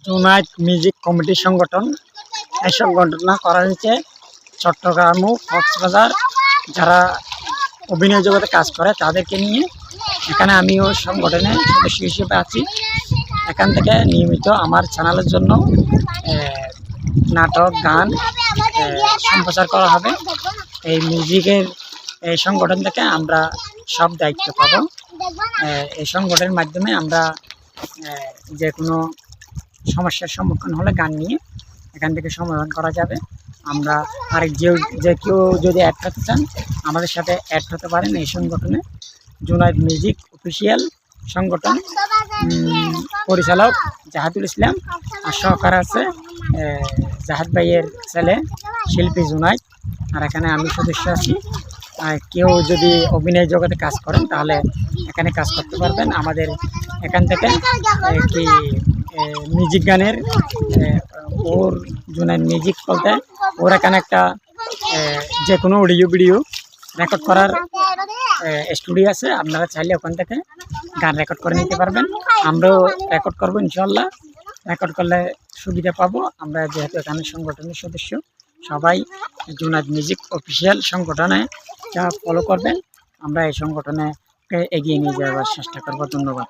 Junaid music committee সংগঠন। এই সংগঠন করা হয়েছে চট্টগ্রাম ও কক্সবাজার যারা অভিনয় জগতে কাজ করে তাদেরকে নিয়ে। এখানে আমিও সংগঠনের সদস্য হিসেবে আছি। এখান থেকে নিয়মিত আমার চ্যানেলের জন্য নাটক গান সম্প্রচার করা হবে। এই মিউজিকের এই সংগঠন থেকে আমরা সব দায়িত্ব পাবো। এই সংগঠনের মাধ্যমে আমরা যে কোনো সমস্যার সম্মুখীন হলে গান নিয়ে এখান থেকে সমাধান করা যাবে। আমরা আরেক যে কেউ যদি অ্যাড করতে চান আমাদের সাথে অ্যাড হতে পারেন এই সংগঠনে। জুনায়েদ মিউজিক অফিসিয়াল সংগঠন, পরিচালক জাহাদুল ইসলাম, আর সহকারে আছে জাহাদ ভাইয়ের ছেলে শিল্পী জুনায়েদ। আর এখানে আমি সদস্য আছি। আর কেউ যদি অভিনয় জগতে কাজ করেন তাহলে এখানে কাজ করতে পারবেন। আমাদের এখান থেকে কি মিউজিক গানের ওর জুনায়েদ মিউজিক বলতে ওর এখানে একটা যে কোনো অডিও ভিডিও রেকর্ড করার স্টুডিও আছে। আপনারা চাইলে ওখান থেকে গান রেকর্ড করে নিতে পারবেন। আমরাও রেকর্ড করবো ইনশাল্লাহ। রেকর্ড করলে সুবিধা পাবো আমরা, যেহেতু এখানে সংগঠনের সদস্য। সবাই জুনায়েদ মিউজিক অফিসিয়াল সংগঠনে যা ফলো করবেন। আমরা এই সংগঠনে এগিয়ে নিয়ে যাওয়ার চেষ্টা করবো। ধন্যবাদ।